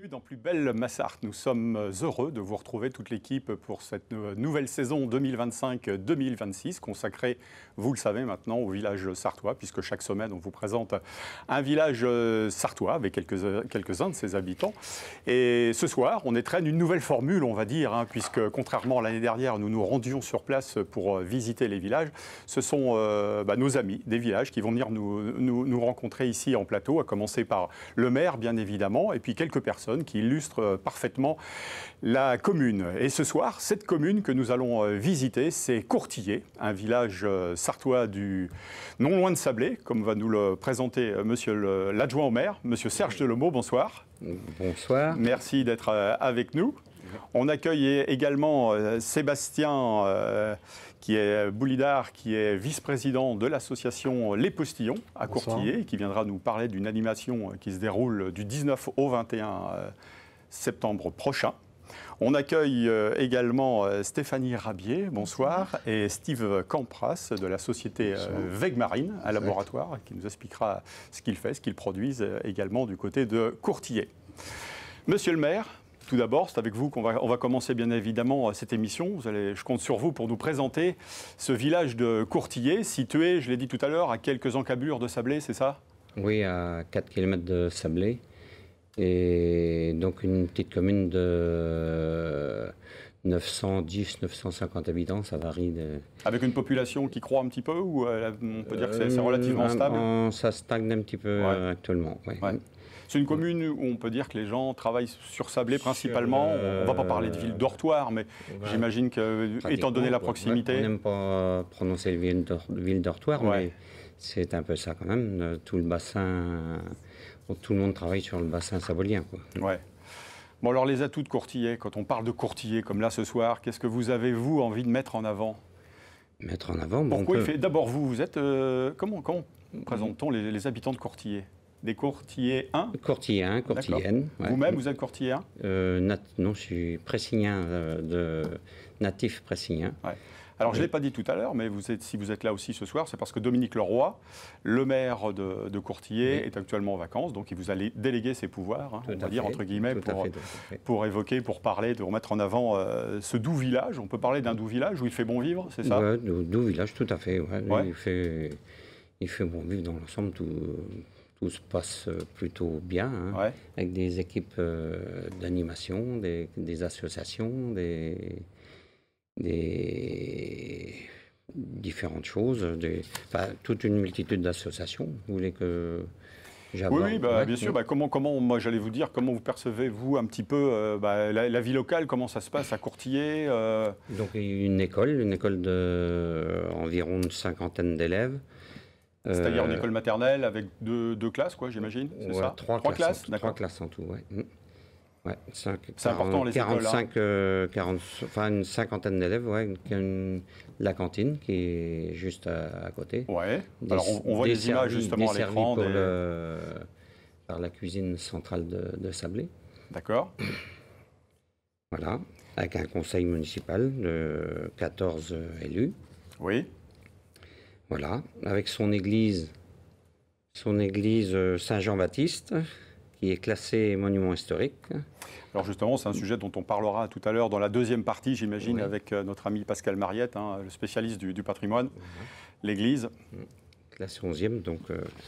Dans Plus belle Massart, nous sommes heureux de vous retrouver toute l'équipe pour cette nouvelle saison 2025-2026 consacrée, vous le savez maintenant, au village sartois, puisque chaque semaine on vous présente un village sartois avec quelques-uns de ses habitants. Et ce soir, on étraîne une nouvelle formule, on va dire, puisque contrairement à l'année dernière, nous nous rendions sur place pour visiter les villages. Ce sont nos amis des villages qui vont venir nous rencontrer ici en plateau, à commencer par le maire, bien évidemment, et puis quelques personnes qui illustre parfaitement la commune. Et ce soir, cette commune que nous allons visiter, c'est Courtillé, un village sartois du non loin de Sablé, comme va nous le présenter monsieur l'adjoint au maire, monsieur Serge Delhomeau. Bonsoir. Bonsoir. Merci d'être avec nous. On accueille également Sébastien qui est Boulidard, qui est vice-président de l'association Les Postillons à Courtillé, qui viendra nous parler d'une animation qui se déroule du 19 au 21 septembre prochain. On accueille également Stéphanie Rabier, bonsoir, et Steve Campras de la société Vegmarine, un laboratoire, qui nous expliquera ce qu'il fait, ce qu'ils produisent également du côté de Courtillé. Monsieur le maire, tout d'abord, c'est avec vous qu'on va commencer bien évidemment cette émission. Je compte sur vous pour nous présenter ce village de Courtillé, situé, je l'ai dit tout à l'heure, à quelques encablures de Sablé, c'est ça? Oui, à 4 km de Sablé. Et donc une petite commune de 910-950 habitants, ça varie. Avec une population qui croît un petit peu, ou on peut dire que c'est relativement stable? Ça stagne un petit peu actuellement, oui. Ouais. C'est une commune où on peut dire que les gens travaillent sur Sablé principalement. On ne va pas parler de ville dortoir, mais j'imagine que, étant donné la proximité... On n'aime pas prononcer ville dortoir, mais c'est un peu ça quand même. Tout le bassin, tout le monde travaille sur le bassin sabolien, quoi. Ouais. Bon, alors les atouts de Courtillé, quand on parle de Courtillé, comme là ce soir, qu'est-ce que vous avez, vous, envie de mettre en avant? Mettre en avant, bon, pourquoi il fait... D'abord, vous êtes... comment présente-t-on les habitants de Courtillé? Des Courtillés 1? Courtillé 1, Courtillienne. Ouais. Vous-même, vous êtes Courtillé 1? Non, je suis pressignen, natif pressignen. Ouais. Alors, je ne l'ai pas dit tout à l'heure, mais si vous êtes là aussi ce soir, c'est parce que Dominique Leroy, le maire de Courtillé, est actuellement en vacances, donc il vous a délégué ses pouvoirs, on va dire, entre guillemets, pour évoquer, pour parler, de remettre en avant ce doux village. On peut parler d'un doux village où il fait bon vivre, c'est ça? Oui, doux village, tout à fait. Ouais. Il fait bon vivre dans l'ensemble, tout se passe plutôt bien, avec des équipes d'animation, des associations, des différentes choses, toute une multitude d'associations. Vous voulez que j'aborde? Oui, bien sûr. Comment, moi, j'allais vous dire, comment vous percevez, vous, un petit peu la vie locale, comment ça se passe à Courtillé? Donc, une école d'environ une cinquantaine d'élèves. C'est-à-dire une école maternelle avec deux classes, quoi, j'imagine, c'est ça? Trois classes, d'accord. 3 classes en tout, oui. Ouais, c'est important, les écoles, une cinquantaine d'élèves, la cantine qui est juste à côté. Ouais. Alors on voit des images justement à l'écran. Par la cuisine centrale de Sablé. D'accord. Voilà, avec un conseil municipal de 14 élus. Oui. Voilà, avec son église Saint-Jean-Baptiste, qui est classée monument historique. Alors justement, c'est un sujet dont on parlera tout à l'heure dans la deuxième partie, j'imagine, avec notre ami Pascal Mariette, le spécialiste du patrimoine, l'église. Classée 11e, donc...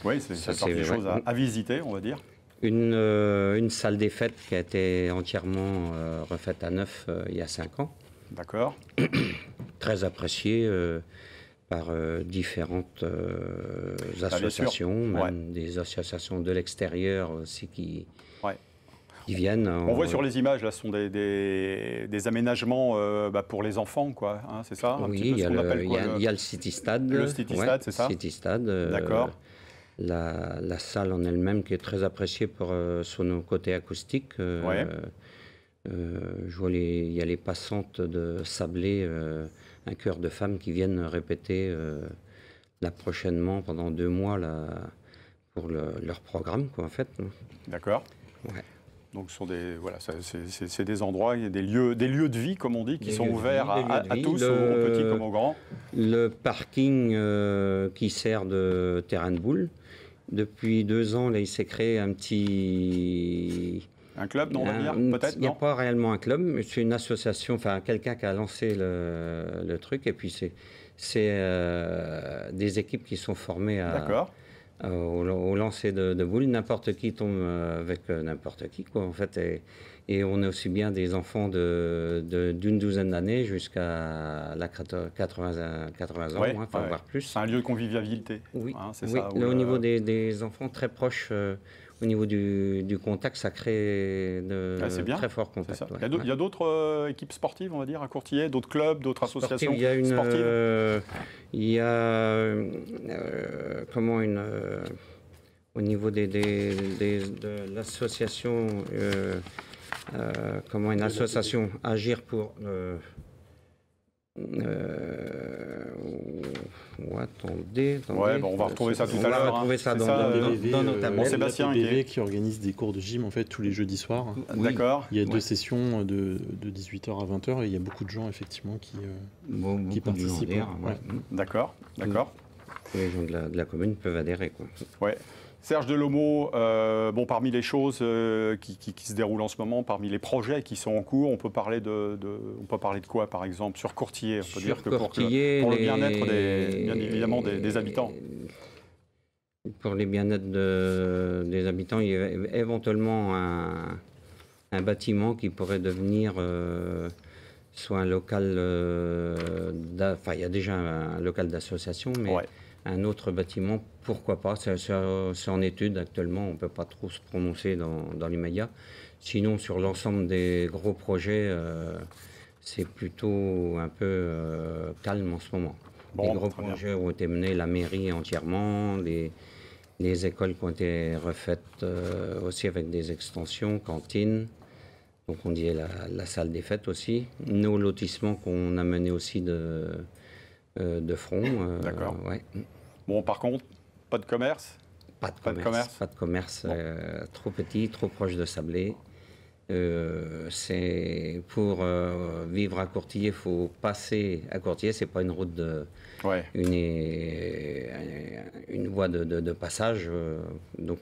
oui, c'est quelque chose à visiter, on va dire. Une salle des fêtes qui a été entièrement refaite à neuf il y a 5 ans. D'accord. Très appréciée par différentes associations, même des associations de l'extérieur aussi qui viennent. On voit sur les images, là, ce sont des aménagements pour les enfants, quoi, c'est ça? Oui, il y a le City Stade. Le City Stade, c'est ça? City Stade. D'accord. La salle en elle-même qui est très appréciée pour son côté acoustique. Je vois il y a les passantes de Sablé, un chœur de femmes qui viennent répéter là prochainement pendant 2 mois pour leur programme, quoi, en fait. D'accord. Ouais. Donc ce sont c'est des endroits, il y a des lieux de vie, comme on dit, qui sont ouverts à tous, aux petits comme aux grands. Le parking qui sert de terrain de boule. Depuis 2 ans, là, il s'est créé un petit Un club, non, on va dire, peut-être? Il n'y a pas réellement un club, mais c'est une association, enfin quelqu'un qui a lancé le truc, et puis c'est des équipes qui sont formées au lancer de boules. N'importe qui tombe avec n'importe qui, quoi, en fait. Et on a aussi bien des enfants d'une douzaine d'années jusqu'à 80 ans, ouais, voire plus. C'est un lieu de convivialité. Oui, c'est oui. ça. Là, au niveau des enfants très proches, au niveau du contact, ça crée de très forts contacts. Ouais. Il y a d'autres équipes sportives, on va dire, à Courtillé, d'autres clubs, d'autres associations sportives. Il y a au niveau de l'association, une association Agir pour... attendez. Ouais, on va retrouver ça tout à l'heure. On va retrouver ça dans nos tablettes. Sébastien qui organise des cours de gym en fait tous les jeudis soirs. D'accord. Il y a 2 sessions de 18h à 20h et il y a beaucoup de gens effectivement qui participent. D'accord. Les gens de la commune peuvent adhérer, quoi. Ouais. Serge Delomeau, parmi les choses qui se déroulent en ce moment, parmi les projets qui sont en cours, on peut parler de quoi, par exemple, sur Courtillé? On peut dire que pour le bien-être, bien évidemment, des habitants. Pour les bien-être des habitants, il y a éventuellement un bâtiment qui pourrait devenir soit un local... il y a déjà un local d'association, mais... Ouais. Un autre bâtiment, pourquoi pas, c'est en étude actuellement, on ne peut pas trop se prononcer dans l'immédiat. Sinon, sur l'ensemble des gros projets, c'est plutôt un peu calme en ce moment. Les gros projets ont été menés, la mairie entièrement, les écoles qui ont été refaites aussi avec des extensions, cantines, donc on dit la salle des fêtes aussi. Nos lotissements qu'on a menés aussi de front. D'accord. Ouais. Bon, par contre, pas de commerce? Pas de commerce. Trop petit, trop proche de Sablé. C'est pour vivre à Courtillé, il faut passer à Courtillé. C'est pas une route une voie de passage. Donc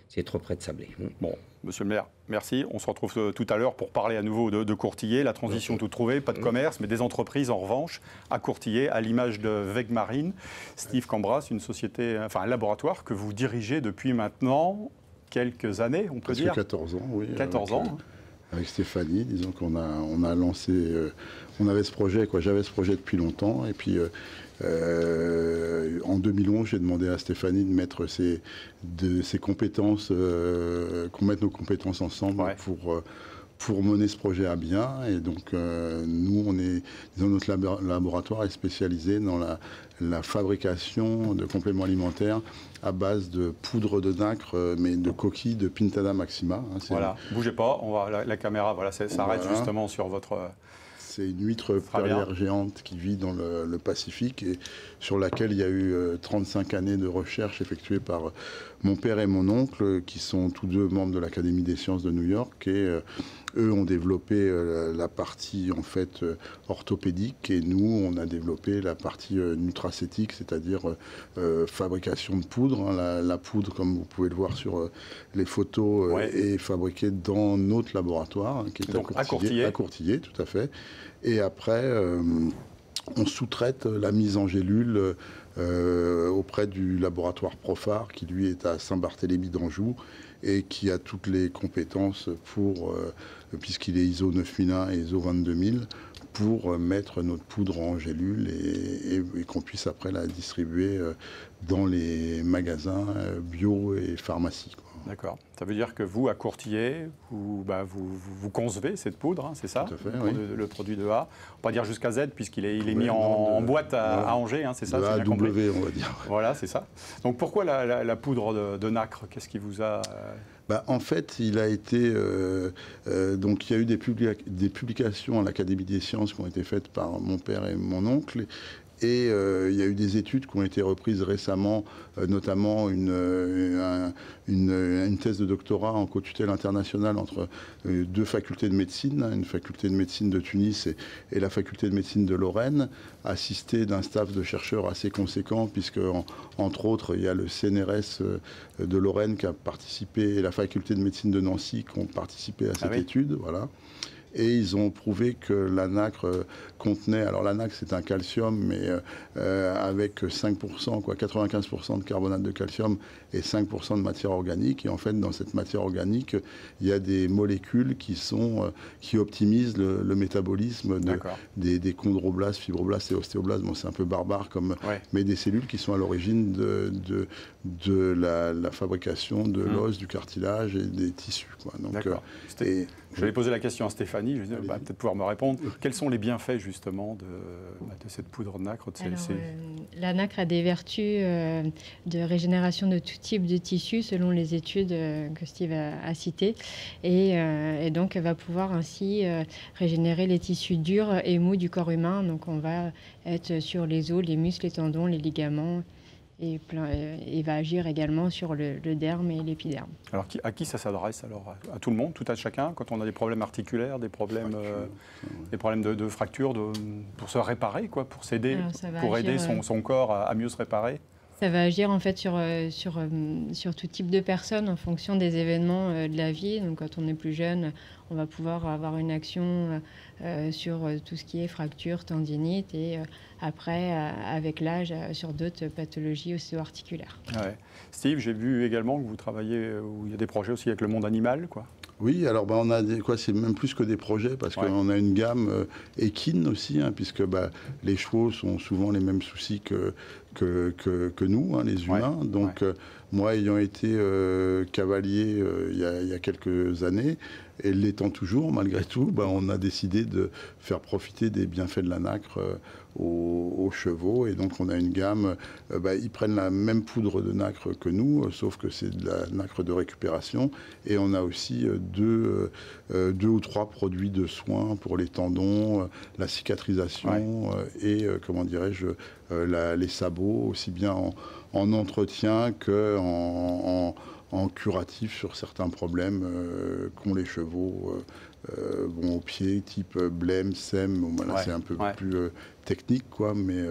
c'est trop près de Sablé. Bon, monsieur le maire, merci. On se retrouve tout à l'heure pour parler à nouveau de Courtillé. La transition toute trouvée, pas de commerce, mais des entreprises en revanche à Courtillé, à l'image de Wegmarine. Steve Cambras, une société, un laboratoire que vous dirigez depuis maintenant quelques années, on peut dire. 14 ans, oui. 14 ans. Avec Stéphanie, disons qu'on a lancé, on avait ce projet, j'avais ce projet depuis longtemps, et puis en 2011, j'ai demandé à Stéphanie de mettre ses compétences, qu'on mette nos compétences ensemble pour mener ce projet à bien. Et donc, nous, notre laboratoire est spécialisé dans la fabrication de compléments alimentaires à base de poudre de nacre, mais de coquilles de Pintada maxima. Voilà, bougez pas, la caméra s'arrête justement sur votre... C'est une huître perlière géante qui vit dans le Pacifique et sur laquelle il y a eu 35 années de recherche effectuées par mon père et mon oncle, qui sont tous deux membres de l'Académie des sciences de New York. Et eux ont développé la partie en fait orthopédique, et nous on a développé la partie nutracétique, c'est-à-dire fabrication de poudre. La poudre, comme vous pouvez le voir sur les photos, est fabriquée dans notre laboratoire, qui est à Courtillé, tout à fait. Et après, on sous-traite la mise en gélule auprès du laboratoire Profar, qui lui est à Saint-Barthélemy d'Anjou et qui a toutes les compétences puisqu'il est ISO 9001 et ISO 22000, pour mettre notre poudre en gélule et qu'on puisse après la distribuer dans les magasins bio et pharmacies. D'accord. Ça veut dire que vous, à Courtillé, vous concevez cette poudre, c'est ça? Tout à fait, le produit de A. On ne va pas dire jusqu'à Z, puisqu'il est mis en boîte à Angers, c'est ça? De A à W, on va dire. Voilà, c'est ça. Donc pourquoi la poudre de nacre? Qu'est-ce qui vous a... En fait, il a été... donc il y a eu des publications à l'Académie des sciences qui ont été faites par mon père et mon oncle, Et il y a eu des études qui ont été reprises récemment, notamment une thèse de doctorat en co-tutelle internationale entre deux facultés de médecine, une faculté de médecine de Tunis et la faculté de médecine de Lorraine, assistée d'un staff de chercheurs assez conséquent, puisque entre autres, il y a le CNRS de Lorraine qui a participé et la faculté de médecine de Nancy qui ont participé à cette étude. Voilà. Et ils ont prouvé que la nacre contenait, alors la nacre c'est un calcium, mais avec 5%, 95% de carbonate de calcium et 5% de matière organique. Et en fait, dans cette matière organique, il y a des molécules qui optimisent le métabolisme des chondroblastes, fibroblastes et ostéoblastes. Bon, c'est un peu barbare, mais des cellules qui sont à l'origine de la fabrication de l'os, du cartilage et des tissus. Donc, je vais poser la question à Stéphanie, je vais peut-être pouvoir me répondre. Quels sont les bienfaits justement de cette poudre de nacre? La nacre a des vertus de régénération de tout type de tissus selon les études que Steve a citées. Et donc elle va pouvoir ainsi régénérer les tissus durs et mous du corps humain. Donc on va être sur les os, les muscles, les tendons, les ligaments. Et va agir également sur le derme et l'épiderme. Alors à qui ça s'adresse alors? À tout le monde, tout à chacun, quand on a des problèmes articulaires, des problèmes de fractures, pour se réparer, pour s'aider, pour aider son corps à mieux se réparer? Ça va agir en fait sur tout type de personnes en fonction des événements de la vie. Donc quand on est plus jeune, on va pouvoir avoir une action sur tout ce qui est fracture, tendinite et après, avec l'âge, sur d'autres pathologies ostéo-articulaires. Ouais. Steve, j'ai vu également que vous travaillez, où il y a des projets aussi avec le monde animal, Oui, alors on a c'est même plus que des projets parce qu'on a une gamme équine aussi, puisque les chevaux sont souvent les mêmes soucis que nous, les humains. Donc moi, ayant été cavalier il y a quelques années, et l'étant toujours, malgré tout, on a décidé de faire profiter des bienfaits de la nacre aux chevaux. Et donc on a une gamme, ils prennent la même poudre de nacre que nous, sauf que c'est de la nacre de récupération. Et on a aussi deux ou trois produits de soins pour les tendons, la cicatrisation et, comment dirais-je, les sabots, aussi bien en entretien qu'en curatif sur certains problèmes qu'ont les chevaux au pied, type blême, sème. C'est un peu plus technique, mais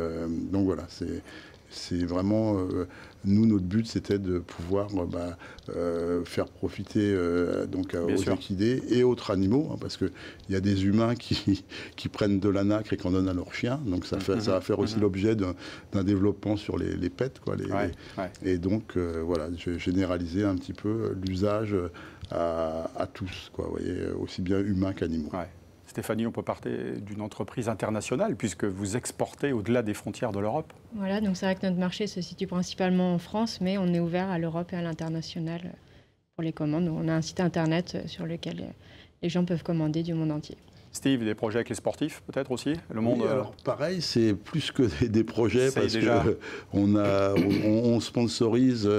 donc voilà, c'est vraiment... nous, notre but, c'était de pouvoir faire profiter aux équidés et autres animaux, parce qu'il y a des humains qui prennent de la nacre et qui en donnent à leurs chiens. Donc ça va faire aussi l'objet d'un développement sur les pets. Et donc, voilà, j'ai généralisé un petit peu l'usage à tous, vous voyez, aussi bien humains qu'animaux. Ouais. Stéphanie, on peut parler d'une entreprise internationale puisque vous exportez au-delà des frontières de l'Europe. Voilà, donc c'est vrai que notre marché se situe principalement en France, mais on est ouvert à l'Europe et à l'international pour les commandes. On a un site internet sur lequel les gens peuvent commander du monde entier. Steve, des projets avec les sportifs peut-être aussi le monde, Oui, alors pareil, c'est plus que des projets parce qu'on sponsorise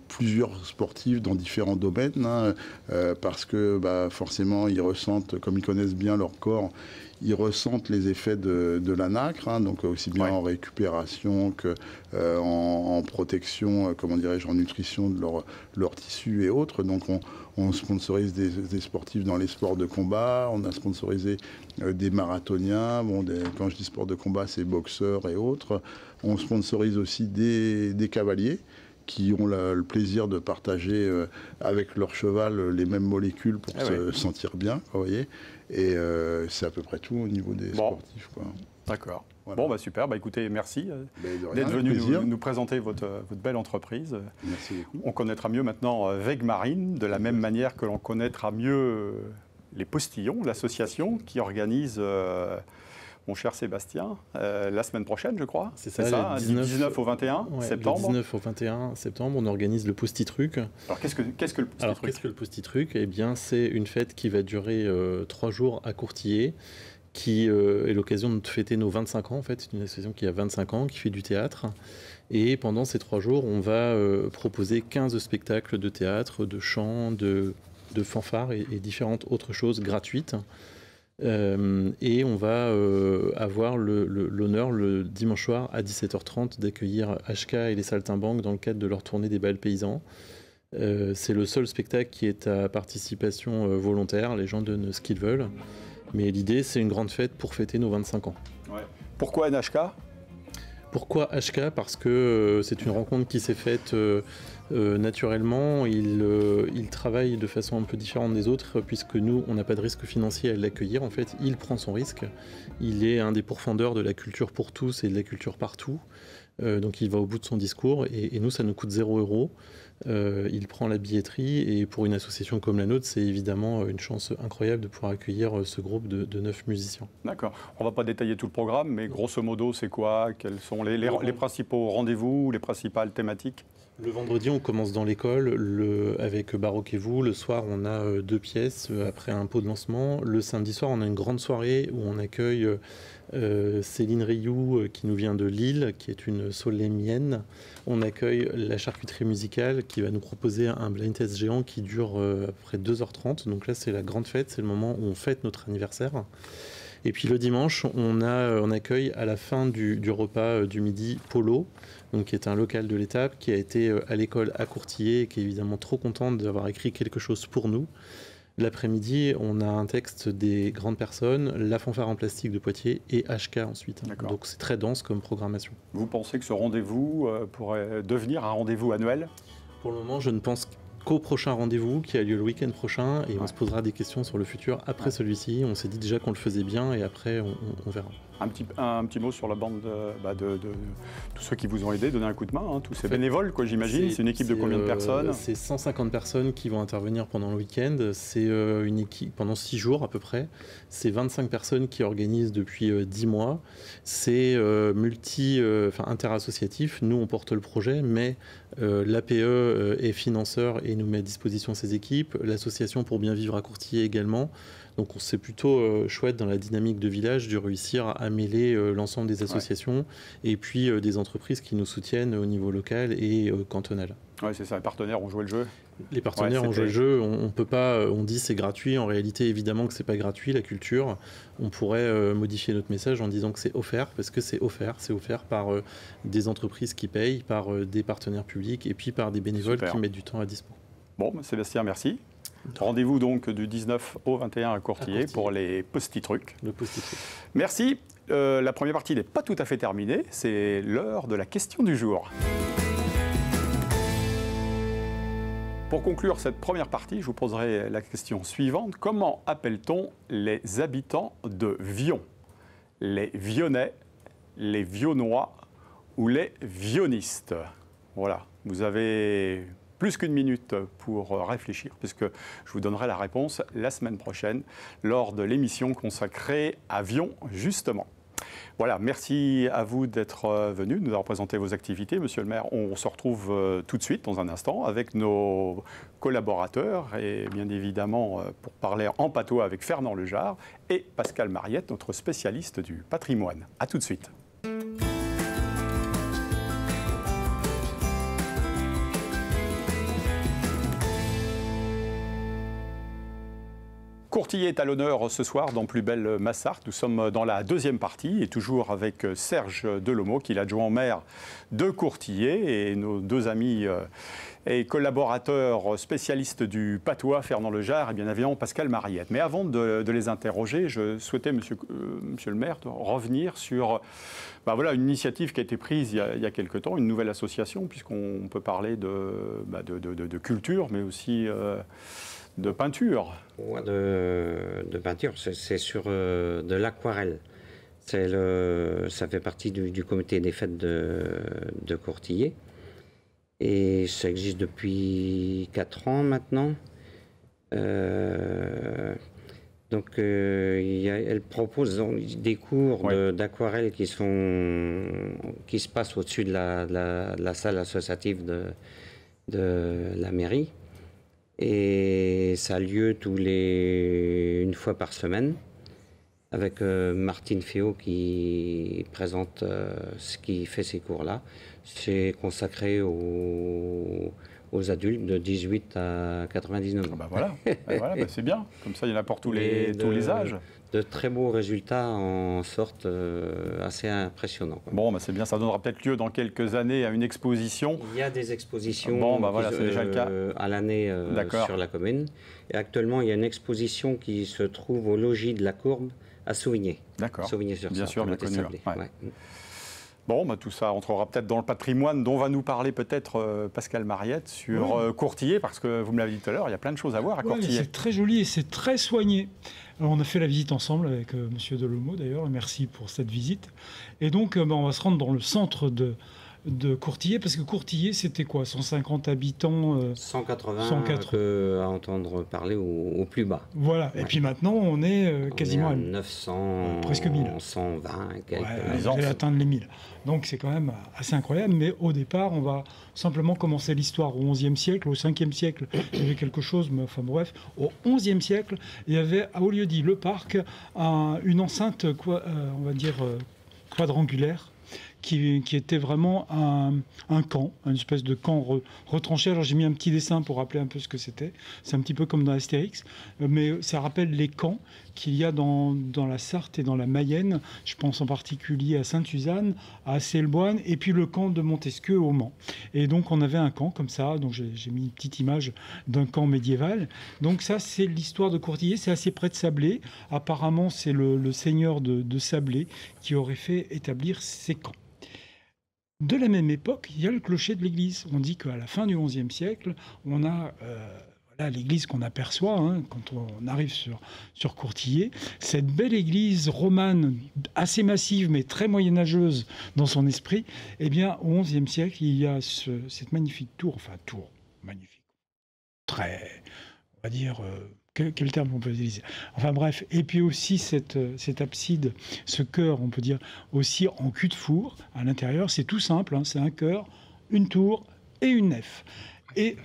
plusieurs sportifs dans différents domaines parce que forcément ils ressentent, comme ils connaissent bien leur corps, ils ressentent les effets de la nacre, donc aussi bien en récupération qu'en protection, comment dirais-je, en nutrition de leur tissu et autres. Donc on sponsorise des sportifs dans les sports de combat, on a sponsorisé des marathoniens, quand je dis sport de combat, c'est boxeurs et autres. On sponsorise aussi des cavaliers qui ont le plaisir de partager avec leur cheval les mêmes molécules pour se sentir bien, vous voyez. Et c'est à peu près tout au niveau des sportifs. D'accord. Voilà. Bon, super. Écoutez, merci d'être venu nous présenter votre belle entreprise. Merci beaucoup. On connaîtra mieux maintenant Wegmarine, de la même manière que l'on connaîtra mieux les Postillons, l'association qui organise... mon cher Sébastien, la semaine prochaine, je crois. C'est ça, du 19 au 21 septembre. Du 19 au 21 septembre, on organise le Postituruc. Alors, qu'est-ce que le Postituruc? Alors, qu'est-ce que le Postituruc? Eh bien, c'est une fête qui va durer 3 jours à Courtillé, qui est l'occasion de fêter nos 25 ans, en fait. C'est une association qui a 25 ans, qui fait du théâtre. Et pendant ces 3 jours, on va proposer 15 spectacles de théâtre, de chant, de fanfare et différentes autres choses gratuites. Et on va avoir l'honneur le dimanche soir à 17h30 d'accueillir HK et les Saltimbanques dans le cadre de leur tournée des bals paysans. C'est le seul spectacle qui est à participation volontaire, les gens donnent ce qu'ils veulent. Mais l'idée, c'est une grande fête pour fêter nos 25 ans. Ouais. Pourquoi NHK ? Pourquoi HK ? Parce que c'est une rencontre qui s'est faite naturellement. Il travaille de façon un peu différente des autres, puisque nous, on n'a pas de risque financier à l'accueillir. En fait, il prend son risque. Il est un des pourfendeurs de la culture pour tous et de la culture partout. Donc il va au bout de son discours. Et nous, ça nous coûte 0 €. Il prend la billetterie et pour une association comme la nôtre, c'est évidemment une chance incroyable de pouvoir accueillir ce groupe de 9 musiciens. D'accord. On ne va pas détailler tout le programme, mais grosso modo, c'est quoi ? Quels sont les principaux rendez-vous, les principales thématiques ? Le vendredi, on commence dans l'école avec Baroque et vous. Le soir, on a 2 pièces après un pot de lancement. Le samedi soir, on a une grande soirée où on accueille Céline Rioux qui nous vient de Lille, qui est une solémienne. On accueille la charcuterie musicale qui va nous proposer un blind test géant qui dure à peu près 2h30. Donc là, c'est la grande fête, c'est le moment où on fête notre anniversaire. Et puis le dimanche, on accueille à la fin du repas du midi Polo, donc qui est un local de l'étape, qui a été à l'école à Courtillé et qui est évidemment trop contente d'avoir écrit quelque chose pour nous. L'après-midi, on a un texte des grandes personnes, la fanfare en plastique de Poitiers et HK ensuite. Donc c'est très dense comme programmation. Vous pensez que ce rendez-vous pourrait devenir un rendez-vous annuel ? Pour le moment, je ne pense qu'au prochain rendez-vous qui a lieu le week-end prochain et on se posera des questions sur le futur après celui-ci. On s'est dit déjà qu'on le faisait bien et après on verra. Un petit mot sur la bande de tous ceux qui vous ont aidé, donné un coup de main, tous ces bénévoles, quoi, j'imagine. C'est une équipe de combien de personnes ? C'est 150 personnes qui vont intervenir pendant le week-end. C'est une équipe pendant 6 jours à peu près. C'est 25 personnes qui organisent depuis 10 mois. C'est interassociatif. Nous, on porte le projet, mais l'APE est financeur et nous met à disposition ses équipes. L'association Pour Bien Vivre à Courtillé également. Donc c'est plutôt chouette dans la dynamique de village de réussir à mêler l'ensemble des associations et puis des entreprises qui nous soutiennent au niveau local et cantonal. Oui, c'est ça, les partenaires ont joué le jeu. Les partenaires ont joué le jeu, on peut pas, on dit c'est gratuit, en réalité évidemment que c'est pas gratuit la culture. On pourrait modifier notre message en disant que c'est offert, parce que c'est offert par des entreprises qui payent, par des partenaires publics et puis par des bénévoles qui mettent du temps à dispo. Bon, Sébastien, merci. Rendez-vous donc du 19 au 21 à Courtillé pour les petits trucs. Le petit truc. Merci. La première partie n'est pas tout à fait terminée. C'est l'heure de la question du jour. Pour conclure cette première partie, je vous poserai la question suivante. Comment appelle-t-on les habitants de Vion ? Les Vionnais, les Vionnois ou les Vionistes ? Voilà, vous avez plus qu'une minute pour réfléchir, puisque je vous donnerai la réponse la semaine prochaine lors de l'émission consacrée à Vion, justement. Voilà, merci à vous d'être venu, de nous avoir présenté vos activités. Monsieur le maire, on se retrouve tout de suite, dans un instant, avec nos collaborateurs et bien évidemment pour parler en patois avec Fernand Lejard et Pascal Mariette, notre spécialiste du patrimoine. À tout de suite. Courtillé est à l'honneur ce soir dans Plus belle Massart. Nous sommes dans la deuxième partie et toujours avec Serge Delomeau, qui est l'adjoint au maire de Courtillé, et nos deux amis et collaborateurs spécialistes du patois, Fernand Lejard et bien évidemment Pascal Mariette. Mais avant de les interroger, je souhaitais, monsieur le maire, revenir sur une initiative qui a été prise il y a quelque temps, une nouvelle association, puisqu'on peut parler de culture, mais aussi de peinture. Ouais, de peinture, c'est sur de l'aquarelle. Ça fait partie du comité des fêtes de Courtillé. Et ça existe depuis 4 ans maintenant. Elle propose des cours d'aquarelle qui se passent au-dessus de la salle associative de la mairie. Et ça a lieu une fois par semaine, avec Martine Féot qui présente ce qui fait ces cours-là. C'est consacré aux aux adultes de 18 à 99 ans. Voilà, c'est bien. Comme ça, il y en a pour tous les âges. De très beaux résultats en sortent assez impressionnants. Bon, c'est bien, ça donnera peut-être lieu dans quelques années à une exposition. Il y a des expositions c'est déjà le cas. À l'année sur la commune. Et actuellement, il y a une exposition qui se trouve au logis de la Courbe à Souvigné. D'accord. Souvigné-sur-Sarthe. Bien sûr, bien connu. Ouais. Bon, tout ça entrera peut-être dans le patrimoine dont va nous parler peut-être Pascal Mariette sur Courtillé, parce que vous me l'avez dit tout à l'heure, il y a plein de choses à voir à Courtillé. C'est très joli et c'est très soigné. Alors, on a fait la visite ensemble avec Monsieur Delhomeau d'ailleurs, merci pour cette visite. Et donc on va se rendre dans le centre de Courtillé, parce que Courtillé, c'était quoi, 150 habitants 180 à entendre parler au plus bas. Voilà, et puis maintenant, on est quasiment à 900, presque 1000. 120 et quelques. Vous allez atteindre les 1000. Donc c'est quand même assez incroyable, mais au départ, on va simplement commencer l'histoire au XIe siècle. Au 5e siècle, il y avait quelque chose, mais enfin bref, au XIe siècle, il y avait à Haut-Lieu-dit, le parc, une enceinte, on va dire, quadrangulaire, qui était vraiment un camp, une espèce de camp retranché. Alors j'ai mis un petit dessin pour rappeler un peu ce que c'était. C'est un petit peu comme dans Astérix, mais ça rappelle les camps qu'il y a dans la Sarthe et dans la Mayenne. Je pense en particulier à Sainte-Suzanne, à Celleboine, et puis le camp de Montesquieu au Mans. Et donc on avait un camp comme ça, donc j'ai mis une petite image d'un camp médiéval. Donc ça, c'est l'histoire de Courtillé, c'est assez près de Sablé. Apparemment, c'est le seigneur de Sablé qui aurait fait établir ces camps. De la même époque, il y a le clocher de l'église. On dit qu'à la fin du XIe siècle, on a l'église qu'on aperçoit quand on arrive sur Courtillé. Cette belle église romane, assez massive mais très moyenâgeuse dans son esprit, eh bien, au XIe siècle, il y a cette magnifique tour, magnifique, très, on va dire... Quel terme on peut utiliser? Enfin bref, et puis aussi cette abside, ce chœur, on peut dire aussi en cul de four à l'intérieur. C'est tout simple, c'est un chœur, une tour et une nef. Et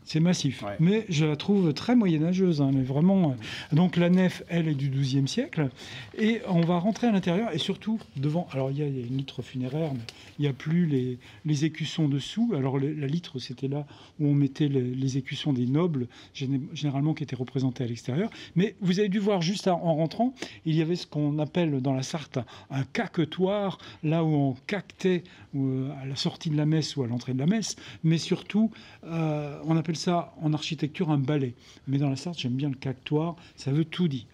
c'est massif, mais je la trouve très moyenâgeuse, mais vraiment. Donc la nef, elle est du XIIe siècle, et on va rentrer à l'intérieur, et surtout devant. Alors il y a une litre funéraire, mais il n'y a plus les écussons dessous. Alors la litre, c'était là où on mettait les écussons des nobles, généralement qui étaient représentés à l'extérieur. Mais vous avez dû voir juste en rentrant, il y avait ce qu'on appelle dans la Sarthe un caquetoire, là où on caquetait à la sortie de la messe ou à l'entrée de la messe, mais surtout, on appelle ça en architecture un balai. Mais dans la Sarthe, j'aime bien le cactoire, ça veut tout dire.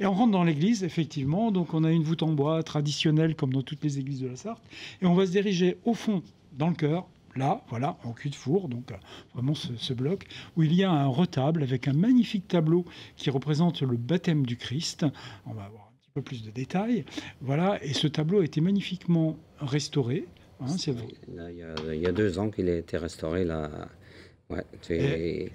Et on rentre dans l'église, effectivement, donc on a une voûte en bois traditionnelle comme dans toutes les églises de la Sarthe, et on va se diriger au fond, dans le chœur, là, voilà, en cul de four, donc vraiment ce bloc, où il y a un retable avec un magnifique tableau qui représente le baptême du Christ. On va avoir un petit peu plus de détails. Voilà, et ce tableau a été magnifiquement restauré. C'est vrai. Là, il y a 2 ans qu'il a été restauré, là. Ouais,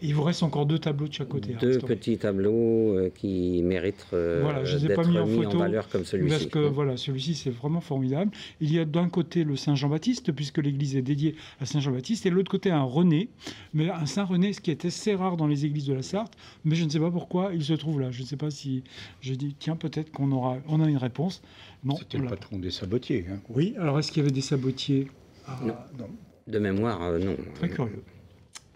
il vous reste encore 2 tableaux de chaque côté. 2 petits tableaux qui méritent d'être mis en valeur comme celui-ci. Parce que celui-ci, c'est vraiment formidable. Il y a d'un côté le Saint-Jean-Baptiste, puisque l'église est dédiée à Saint-Jean-Baptiste, et de l'autre côté un René, mais un Saint-René, ce qui était assez rare dans les églises de la Sarthe, mais je ne sais pas pourquoi il se trouve là. Je ne sais pas si... Je dis, tiens, peut-être on a une réponse. Non. C'était le patron des sabotiers. Oui, alors est-ce qu'il y avait des sabotiers? Non. De mémoire, non. Très curieux.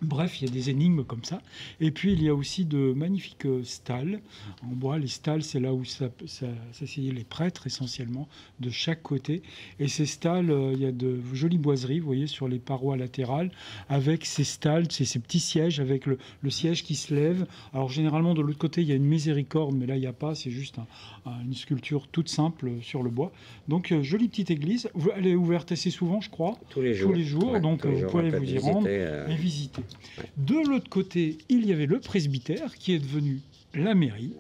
Bref, il y a des énigmes comme ça. Et puis, il y a aussi de magnifiques stalles en bois. Les stalles, c'est là où s'asseyaient les prêtres, essentiellement, de chaque côté. Et ces stalles, il y a de jolies boiseries, vous voyez, sur les parois latérales, avec ces stalles, ces petits sièges, avec le siège qui se lève. Alors, généralement, de l'autre côté, il y a une miséricorde, mais là, il n'y a pas. C'est juste une sculpture toute simple sur le bois. Donc, jolie petite église. Elle est ouverte assez souvent, je crois. Tous les jours. Ouais, donc, vous pouvez vous y rendre et visiter. De l'autre côté, il y avait le presbytère qui est devenu la mairie.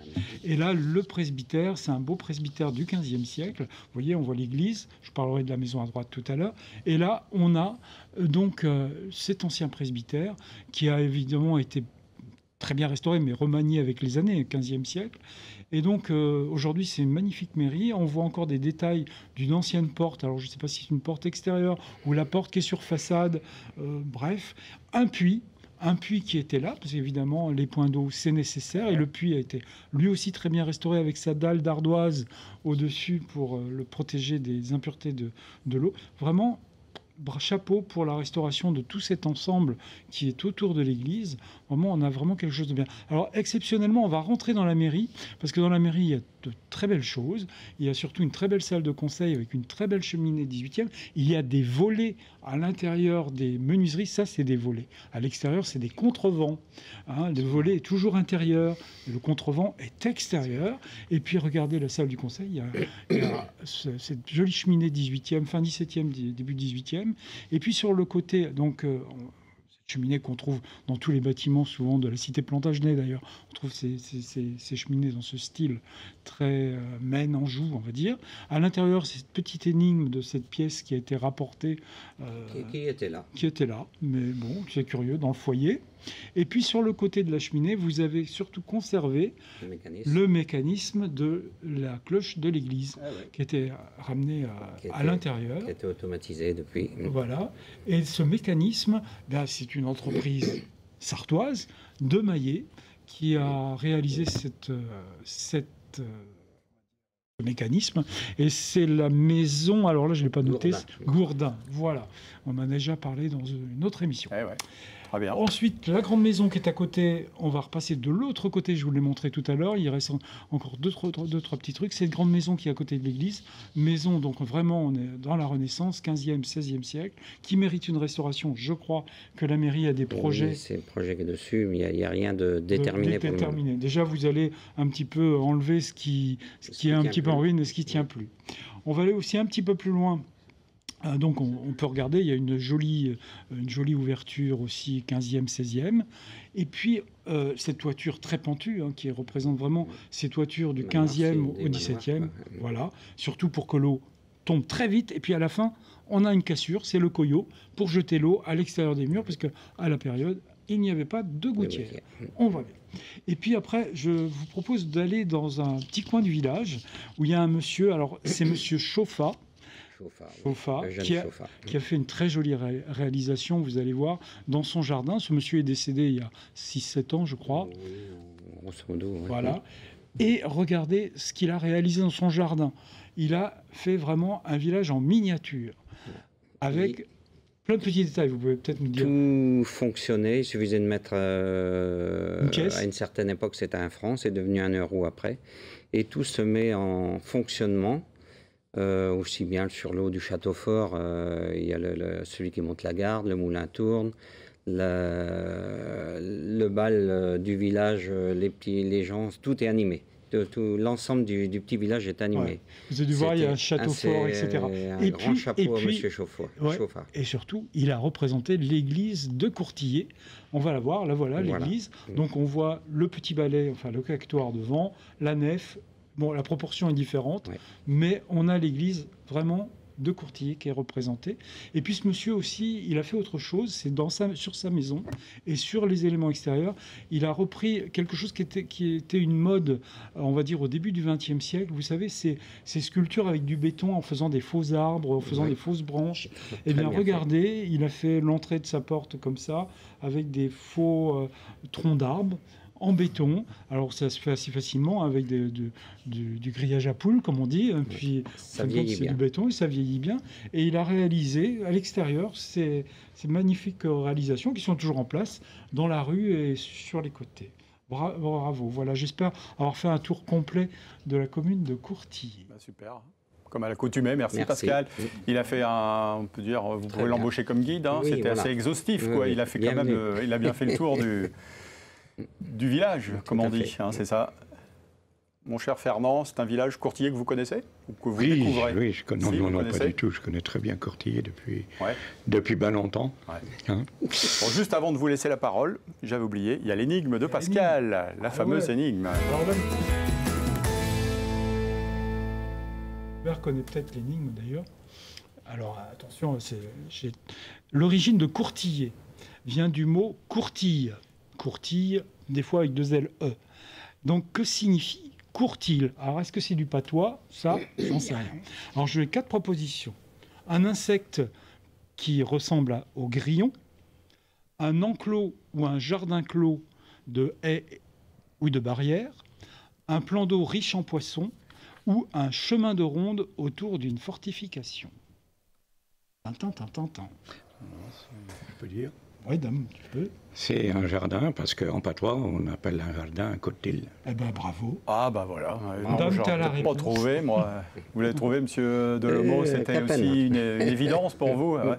Et là, le presbytère, c'est un beau presbytère du XVe siècle. Vous voyez, on voit l'église. Je parlerai de la maison à droite tout à l'heure. Et là, on a donc cet ancien presbytère qui a évidemment été très bien restauré, mais remanié avec les années, XVe siècle. Et donc, aujourd'hui, c'est une magnifique mairie. On voit encore des détails d'une ancienne porte. Alors, je ne sais pas si c'est une porte extérieure ou la porte qui est sur façade. Bref, un puits qui était là, parce qu'évidemment, les points d'eau, c'est nécessaire. Et le puits a été lui aussi très bien restauré avec sa dalle d'ardoise au-dessus pour le protéger des impuretés de l'eau. Vraiment chapeau pour la restauration de tout cet ensemble qui est autour de l'église. Vraiment, on a vraiment quelque chose de bien. Alors, exceptionnellement, on va rentrer dans la mairie, parce que dans la mairie, il y a de très belles choses. Il y a surtout une très belle salle de conseil avec une très belle cheminée 18e. Il y a des volets à l'intérieur des menuiseries. Ça, c'est des volets. À l'extérieur, c'est des contrevents. Hein, le volet est toujours intérieur. Le contrevent est extérieur. Et puis, regardez la salle du conseil. Il y a cette jolie cheminée 18e, fin 17e, début 18e. Et puis, sur le côté, donc... cheminées qu'on trouve dans tous les bâtiments, souvent de la cité Plantagenet d'ailleurs. On trouve ces cheminées dans ce style très Maine, Anjou, on va dire. À l'intérieur, cette petite énigme de cette pièce qui a été rapportée. Qui était là. Qui était là, mais bon, c'est curieux, dans le foyer. Et puis sur le côté de la cheminée, vous avez surtout conservé le mécanisme de la cloche de l'église, qui était ramené à l'intérieur. Qui était automatisé depuis. Voilà. Et ce mécanisme, ben, c'est une entreprise sartoise de Maillet qui a réalisé cette mécanisme. Et c'est la maison, alors là je ne l'ai pas noté, Gourdin. Voilà. On en a déjà parlé dans une autre émission. Ouais. Très bien. Ensuite, la grande maison qui est à côté, on va repasser de l'autre côté, je vous l'ai montré tout à l'heure, il reste encore deux, trois petits trucs. Cette grande maison qui est à côté de l'église, maison, donc vraiment on est dans la Renaissance, 15e, 16e siècle, qui mérite une restauration. Je crois que la mairie a des projets... Oui, c'est le projet qui est dessus, mais il n'y a rien de déterminé pour le moment. Déjà, vous allez un petit peu enlever ce qui est un petit peu en ruine et ce qui ne tient plus. On va aller aussi un petit peu plus loin. Donc on peut regarder, il y a une jolie ouverture aussi 15e, 16e. Et puis cette toiture très pentue qui représente vraiment ces toitures du 15e au 17e. Voilà, surtout pour que l'eau tombe très vite. Et puis à la fin, on a une cassure, c'est le coyot, pour jeter l'eau à l'extérieur des murs, parce qu'à la période, il n'y avait pas de gouttière. On va bien. Et puis après, je vous propose d'aller dans un petit coin du village où il y a un monsieur, alors c'est monsieur Chauffa, qui a fait une très jolie réalisation, vous allez voir, dans son jardin. Ce monsieur est décédé il y a 6-7 ans, je crois. Voilà. Et regardez ce qu'il a réalisé dans son jardin. Il a fait vraiment un village en miniature, avec plein de petits détails. Vous pouvez peut-être nous dire. Tout fonctionnait, il suffisait de mettre... à une certaine époque, c'était 1 franc, c'est devenu 1 euro après. Et tout se met en fonctionnement. Aussi bien sur l'eau du château fort, il y a celui qui monte la garde, le moulin tourne, le bal du village, les gens, tout est animé. L'ensemble du petit village est animé. Ouais. Vous avez dû voir, il y a un château fort, etc. Un grand chapeau à M. Chauffard. Et surtout, il a représenté l'église de Courtillet. On va la voir, là voilà l'église. Donc on voit le petit balai, enfin le cactoire devant, la nef. Bon, la proportion est différente, mais on a l'église vraiment de Courtillet qui est représentée. Et puis ce monsieur aussi, il a fait autre chose, c'est sur sa maison et sur les éléments extérieurs, il a repris quelque chose qui était une mode, on va dire au début du XXe siècle. Vous savez, ces sculptures avec du béton en faisant des faux arbres, en faisant des fausses branches. Eh bien, regardez, il a fait l'entrée de sa porte comme ça, avec des faux troncs d'arbres, en béton. Alors ça se fait assez facilement avec du grillage à poules, comme on dit. Puis ça vieillit bien. C'est du béton et ça vieillit bien. Et il a réalisé à l'extérieur ces magnifiques réalisations qui sont toujours en place dans la rue et sur les côtés. Bravo. Voilà, j'espère avoir fait un tour complet de la commune de Courtillet. Super. Comme à l'accoutumée, merci Pascal. Il a fait on peut dire, vous pouvez l'embaucher comme guide. C'était assez exhaustif, quoi. Il a fait quand même, il a bien fait le tour du village, comme on dit, c'est ça. Mon cher Fernand, c'est un village Courtillet que vous connaissez ou que vous découvrez? Oui, je connais. Non, pas du tout. Je connais très bien Courtillet depuis bien longtemps. Bon, juste avant de vous laisser la parole, j'avais oublié, il y a l'énigme de Pascal, la fameuse énigme. Alors là, Hubert connaît peut-être l'énigme d'ailleurs. Alors attention, l'origine de Courtillet vient du mot courtille. Courtille, des fois avec 2 L E. Donc, que signifie courtille? Alors, est-ce que c'est du patois? Ça, j'en sais rien. Alors, je vais 4 propositions. Un insecte qui ressemble au grillon, un enclos ou un jardin clos de haies ou de barrières, un plan d'eau riche en poissons ou un chemin de ronde autour d'une fortification. Je peux dire. Oui, dame, tu peux. C'est un jardin, parce qu'en patois, on appelle un jardin un cotil. Eh ben, bravo. Ah, bah voilà. Dame, t'as la pas réponse. trouvé, moi. Vous l'avez trouvé, monsieur Delomo, c'était aussi une évidence pour vous. Ouais.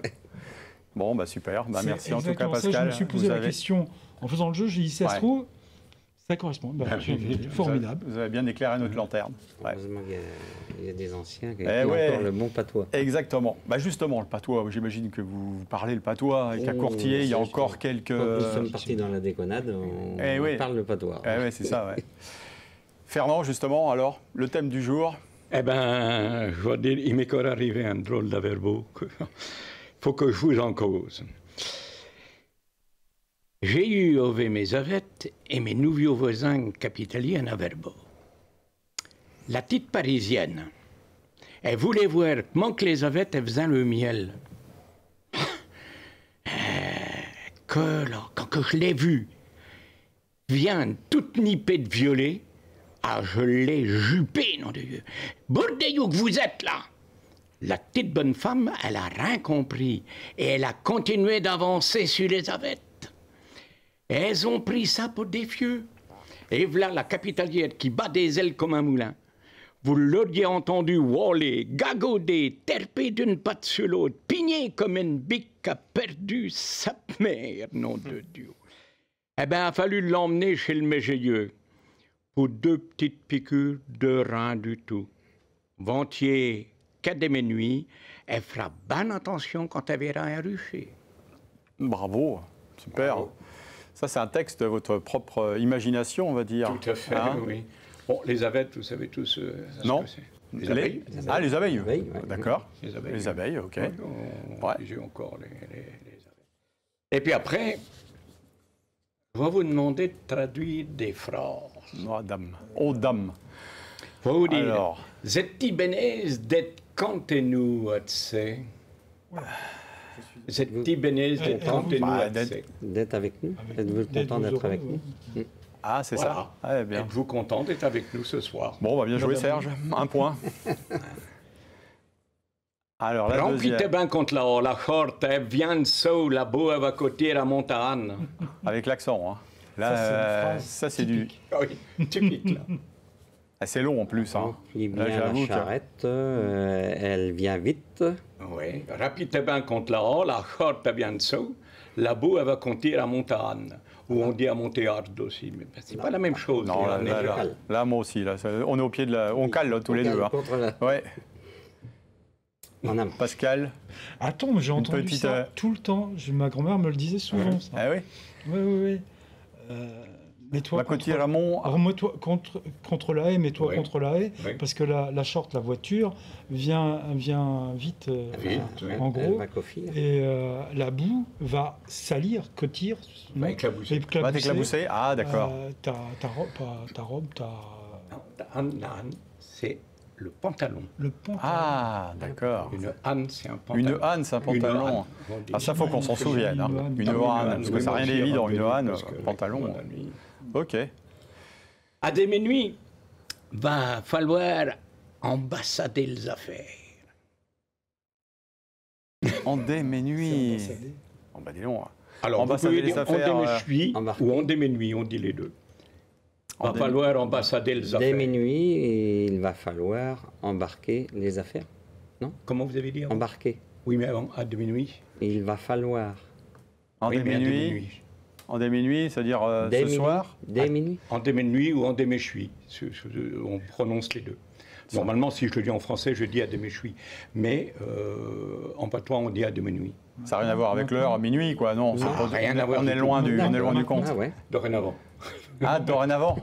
Bon, bah super. Bah, merci en tout cas, Pascal. Ça, je me suis posé la question en faisant le jeu. J'ai dit, si ça se trouve, ça correspond. Bah, formidable. Vous avez bien éclairé notre lanterne. Ouais. Heureusement qu'il y a des anciens qui ont encore le bon patois. Exactement. Bah justement, le patois, j'imagine que vous parlez le patois et qu'à Courtier, il y a encore quelques... Nous sommes partis dans la déconnade, on parle le patois. Oui, c'est ça, ouais. Fernand, justement, alors, le thème du jour? Eh bien, je dois dire, il m'est encore arrivé un drôle d'averbo. Il faut que je vous en cause. J'ai eu over mes avettes et mes nouveaux voisins capitaliers un averbo. La petite parisienne, elle voulait voir comment que les avettes elles faisaient le miel. Quand je l'ai vue, vient toute nippée de violet, je l'ai jupée, nom de Dieu. Bordeaux que vous êtes là! La petite bonne femme, elle a rien compris et elle a continué d'avancer sur les avettes. Elles ont pris ça pour des fieux. Et voilà la capitalière qui bat des ailes comme un moulin. Vous l'auriez entendu wâler, gagauder, terper d'une patte sur l'autre, pigner comme une bique qui a perdu sa mère, nom de Dieu. Eh bien, il a fallu l'emmener chez le Mégélieux pour 2 petites piqûres de rein du tout. Ventier, qu'à des minuit, elle fera bonne attention quand elle verra un rucher. Bravo, super. Bravo. Ça, c'est un texte de votre propre imagination, on va dire. Tout à fait, oui. Bon, les avettes, vous savez tous non. Ce que c'est. Les abeilles. Ah, les abeilles. Ouais. D'accord. Les abeilles, ok. J'ai encore les abeilles. Et puis après, je vais vous demander de traduire des phrases. Oh, dame. Oh, dame. Je vais vous dire, alors, Zetti benez d'être nous, tu sais. Zetti benez d'être avec nous. Êtes-vous content d'être avec nous? Ah, c'est ça. Ah, bien. Êtes-vous content d'être avec nous ce soir? Bon, bah, bien joué, Serge. 1 point. Alors, la deuxième. Remplis bien contre la horte, viande sau, la boue va côté à montagne. Avec l'accent, hein. Là, ça, c'est du... Oui, typique, là. C'est long en plus. Hein. Il vient la charrette, elle vient vite. Oui, rapidement contre la horte vient sau, la boue va côté à montagne. Ou on dit à Montéarde aussi, mais c'est pas la même chose. Non, là, moi aussi, là, on est au pied de la... On cale là, tous les deux. Hein. Ouais. Pascal. Attends, j'ai entendu ça tout le temps. Ma grand-mère me le disait souvent. Ça. Ah oui. Oui. Mets-toi contre la haie, mets-toi contre la haie, parce que la short, la voiture, vient vite, en gros, et la boue va salir, côtir, va t'éclabousser. Ah, d'accord. Ta robe, c'est le pantalon. Ah, d'accord. Une âne, c'est un pantalon. Une âne, c'est un pantalon. Ah, ça, faut qu'on s'en souvienne. Une âne, parce que ça n'a rien d'évident, une âne, pantalon. Ok. À des minuit, va falloir ambassader les affaires. En des minuit. On va dire non. Alors, ambassader les affaires. En des ou en des minuit, on dit les deux. Va falloir ambassader les affaires. Dès minuit, il va falloir embarquer les affaires. Non? Comment vous avez dit? Embarquer. Oui, mais avant, à des minuit. Il va falloir. En des minuit. En des minuit, c'est-à-dire ce soir? Dès minuit. En des minuit ou en des méchouis. On prononce les deux. Normalement, si je le dis en français, je dis à des méchouis. Mais en patois, on dit à des minuit. Ça n'a rien à voir avec l'heure minuit, quoi. Non, rien à voir. On est loin du compte. Ah, ouais. Dorénavant. Ah, dorénavant.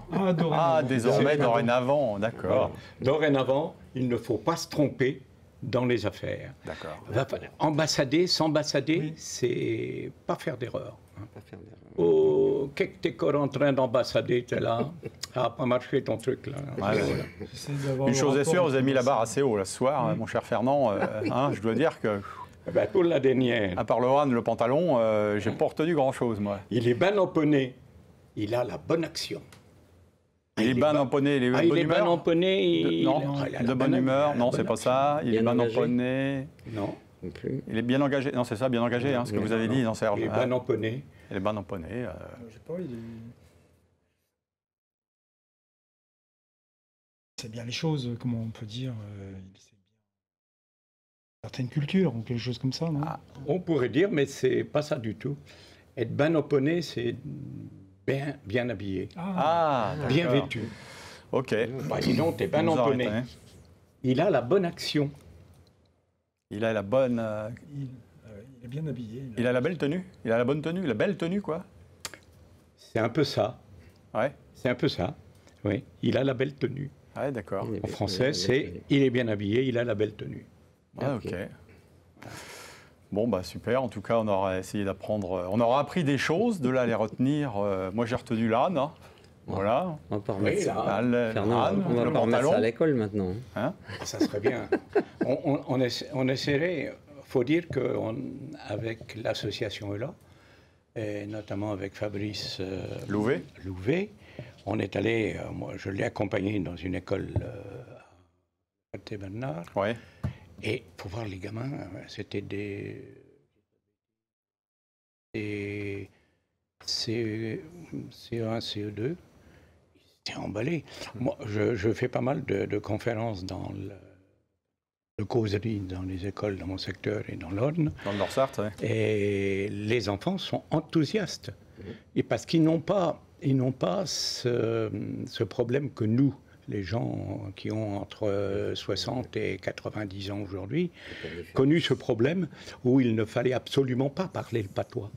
Ah, désormais, dorénavant, d'accord. Dorénavant, il ne faut pas se tromper dans les affaires. D'accord. Ambassader, s'ambassader, c'est pas faire d'erreur. Oh, qu'est-ce que t'es encore en train d'ambassader, t'es là? Ça n'a pas marché ton truc, là. Une chose est sûre, vous avez mis la barre assez haut, là, ce soir, mon cher Fernand. Je dois dire que... pour la dernière. À part le âne, le pantalon, j'ai pas retenu grand-chose, moi. Il est bien emponné. Il a la bonne action. Il est bien emponné, il est de bonne humeur? Il est bien emponné. Non, de bonne humeur, non, c'est pas ça. Il est bien emponné. Non. non plus. Il est bien engagé. Non, c'est ça, bien engagé, ce que vous avez dit, Serge. Il est bien en poney. Il est bien en poney. Je sais pas, c'est bien les choses, comment on peut dire. Il sait bien certaines cultures ou quelque chose comme ça, non? On pourrait dire, mais c'est pas ça du tout. Être bien en poney, c'est bien habillé. Bien vêtu. Ok. Bah, dis donc, t'es bien en poney. Il a la bonne action. Il a la bonne... Il est bien habillé. Il a la belle tenue. Il a la bonne tenue, la belle tenue, quoi. C'est un peu ça. Ouais. C'est un peu ça. Oui. Il a la belle tenue. Ouais, d'accord. En français, c'est il est bien habillé, il a la belle tenue. Ah, ok. Bon, bah super. En tout cas, on aura essayé d'apprendre. On aura appris des choses, de là à les retenir. Moi, j'ai retenu l'âne. Voilà. On va pas remettre ça. Fernand, on va pas remettre ça à l'école maintenant. Hein? Ça serait bien. On essaierait. Il faut dire qu'avec l'association ELA, et notamment avec Fabrice Louvet, on est allé. Moi, je l'ai accompagné dans une école à Bernard. Ouais. Et pour voir les gamins, c'était des CE1, CE2. Ils étaient emballés. Moi, je fais pas mal de conférences de causeries dans les écoles, dans mon secteur et dans l'Orne. Dans le Nord-Sarthe, oui. Et les enfants sont enthousiastes. Et parce qu'ils n'ont pas ce problème que nous, les gens qui ont entre 60 et 90 ans aujourd'hui, connu ce problème où il ne fallait absolument pas parler le patois.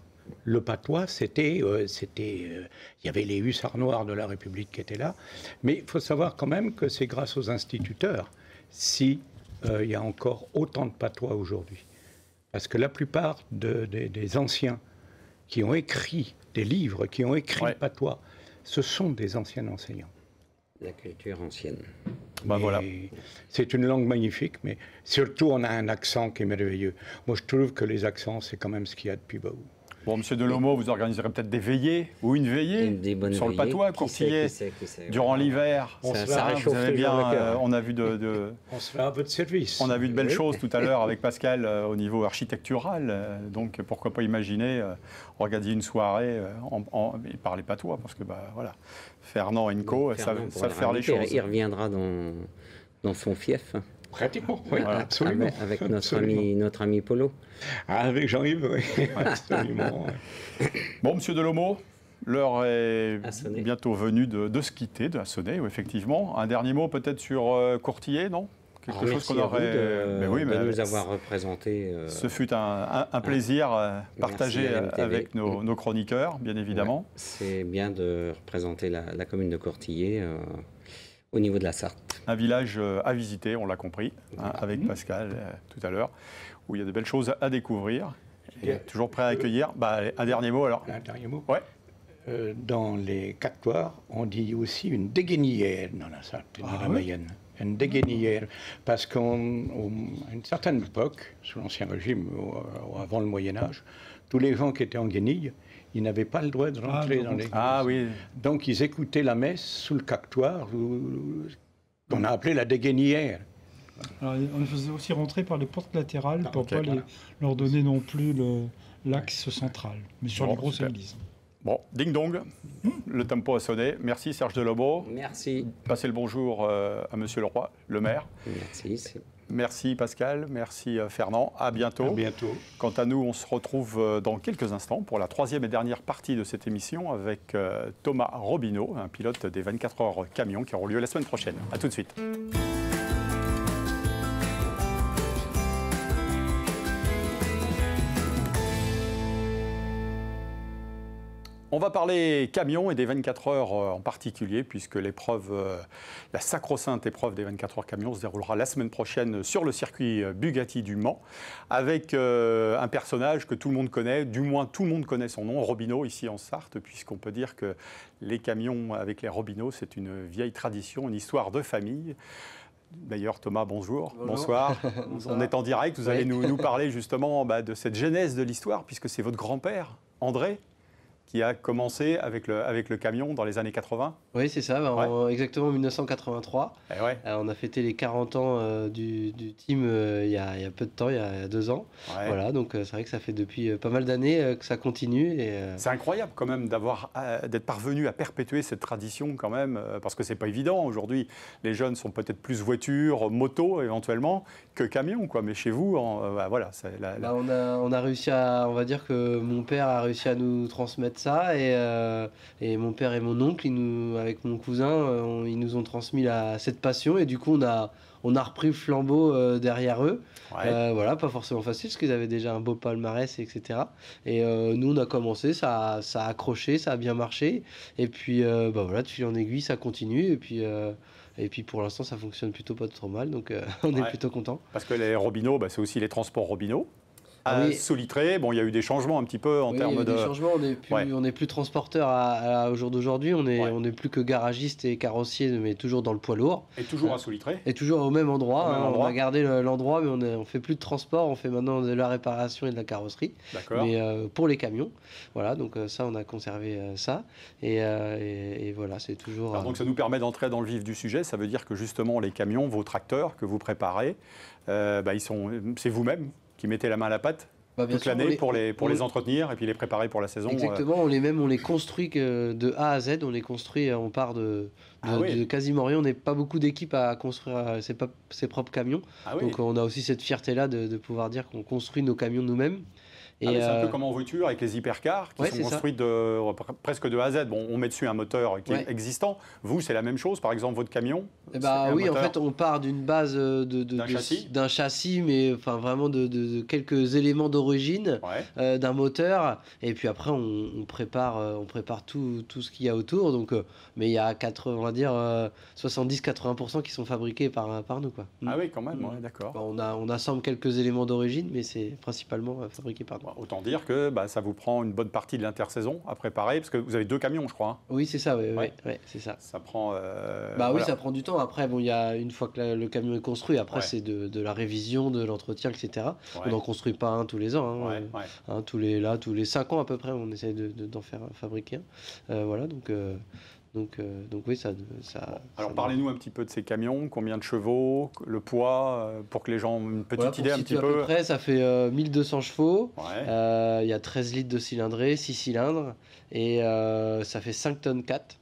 Le patois, il y avait les hussards noirs de la République qui étaient là, mais il faut savoir quand même que c'est grâce aux instituteurs si il y a encore autant de patois aujourd'hui. Parce que la plupart des anciens qui ont écrit des livres, qui ont écrit le patois, ce sont des anciens enseignants. La culture ancienne. Ben voilà. C'est une langue magnifique, mais surtout on a un accent qui est merveilleux. Moi je trouve que les accents, c'est quand même ce qu'il y a de plus beau. Bon, Monsieur Delomo, vous organiserez peut-être des veillées ou une veillée sur le patois à Courtillé durant l'hiver. Ça réchauffe vous avez bien, on a vu on sera à votre service. On a vu de belles choses tout à l'heure avec Pascal au niveau architectural. Donc pourquoi pas imaginer organiser une soirée et parler patois, parce que voilà, Fernand et Co savent faire les choses. Il reviendra dans son fief. Pratiquement, oui, voilà. Absolument. Avec notre ami Polo. Avec Jean-Yves, oui. Absolument. Bon, Monsieur Delomo, l'heure est bientôt venue de se quitter, de sonner, effectivement. Un dernier mot peut-être sur Courtillé, non? Quelque chose qu'on aurait de nous avoir représenté. Ce fut un plaisir partagé avec nos chroniqueurs, bien évidemment. Ouais, c'est bien de représenter la commune de Courtillé au niveau de la Sarthe. Un village à visiter, on l'a compris, avec Pascal tout à l'heure, où il y a de belles choses à découvrir. Et toujours prêt à accueillir. Un dernier mot alors. Un dernier mot. Ouais. Dans les cactoires, on dit aussi une déguénière dans la Sarthe, dans la Mayenne. Une déguénière, parce qu'à une certaine époque, sous l'Ancien Régime ou avant le Moyen-Âge, tous les gens qui étaient en guenilles, ils n'avaient pas le droit de rentrer dans l'église. Ah oui. Donc ils écoutaient la messe sous le cactoire, qu'on a appelé la déguénière. Alors, on les faisait aussi rentrer par les portes latérales pour ne pas leur donner non plus l'axe central, mais sur les grosses églises. Bon, ding dong, le tempo a sonné. Merci Serge Delomo. Merci. Passez le bonjour à Monsieur Leroy, le maire. Merci. Merci Pascal, merci Fernand. À bientôt. À bientôt. Quant à nous, on se retrouve dans quelques instants pour la troisième et dernière partie de cette émission avec Thomas Robineau, un pilote des 24 heures camions qui auront lieu la semaine prochaine. À tout de suite. On va parler camions et des 24 heures en particulier, puisque l'épreuve, la sacro-sainte épreuve des 24 heures camions se déroulera la semaine prochaine sur le circuit Bugatti du Mans, avec un personnage que tout le monde connaît, du moins tout le monde connaît son nom, Robineau, ici en Sarthe, puisqu'on peut dire que les camions avec les Robineaux, c'est une vieille tradition, une histoire de famille. D'ailleurs, Thomas, bonjour. Bonsoir. On est en direct, vous allez nous parler justement de cette genèse de l'histoire, puisque c'est votre grand-père, André, qui a commencé avec le camion dans les années 80. Oui, c'est ça, exactement en 1983. On a fêté les 40 ans du team il y a peu de temps, il y a 2 ans. Voilà, donc c'est vrai que ça fait depuis pas mal d'années que ça continue. C'est incroyable quand même d'être parvenu à perpétuer cette tradition quand même, parce que c'est pas évident. Aujourd'hui, les jeunes sont peut-être plus voitures, motos éventuellement, que camions, quoi. Mais chez vous, voilà. On a réussi on va dire que mon père a réussi à nous transmettre ça, et mon père et mon oncle, avec mon cousin, ils nous ont transmis cette passion, et du coup on a repris le flambeau derrière eux. Voilà, pas forcément facile parce qu'ils avaient déjà un beau palmarès, etc. Et nous on a commencé, ça a accroché, ça a bien marché, et puis voilà, de fil en aiguille ça continue, et puis pour l'instant ça fonctionne plutôt pas trop mal, donc on est plutôt content. Parce que les Robineau, c'est aussi les transports Robineau. Sous-litré, il y a eu des changements un petit peu en termes de... des changements, on n'est plus transporteur au jour d'aujourd'hui, on n'est plus que garagiste et carrossier, mais toujours dans le poids lourd. Et toujours à sous-litré. Et toujours au même endroit. On a gardé l'endroit, mais on fait plus de transport, on fait maintenant de la réparation et de la carrosserie. D'accord. Mais pour les camions, voilà, donc ça on a conservé ça, et voilà, c'est toujours... Alors, donc ça nous permet d'entrer dans le vif du sujet, ça veut dire que justement les camions, vos tracteurs que vous préparez, c'est vous-même qui mettez la main à la pâte toute l'année pour les entretenir et puis les préparer pour la saison. Exactement, on les construit de A à Z, on les construit, on part de quasiment rien, on n'est pas beaucoup d'équipes à construire ses propres camions, donc on a aussi cette fierté-là de pouvoir dire qu'on construit nos camions nous-mêmes. C'est un peu comme en voiture avec les hypercars qui sont construits presque de A à Z. Bon, on met dessus un moteur qui est existant. Vous, c'est la même chose, par exemple, votre camion oui, en fait, on part d'une base d'un châssis, mais vraiment de quelques éléments d'origine, d'un moteur, et puis après, on prépare tout ce qu'il y a autour. Donc, mais il y a 70-80% qui sont fabriqués par nous, quoi. Ah oui, quand même, d'accord. On assemble quelques éléments d'origine, mais c'est principalement fabriqué par nous. Autant dire que ça vous prend une bonne partie de l'intersaison à préparer, parce que vous avez 2 camions, je crois. Oui, c'est ça, c'est ça. Ça prend... oui, ça prend du temps. Après, une fois que le camion est construit, après c'est de la révision, de l'entretien, etc. On n'en construit pas un tous les ans. Tous les 5 ans à peu près, on essaie d'en faire fabriquer un. Voilà, donc oui, ça... Alors parlez-nous un petit peu de ces camions, combien de chevaux, le poids, pour que les gens aient une petite idée un petit peu. À peu près, ça fait 1200 chevaux, il y a 13 litres de cylindrée, 6 cylindres, et ça fait 5 tonnes 4.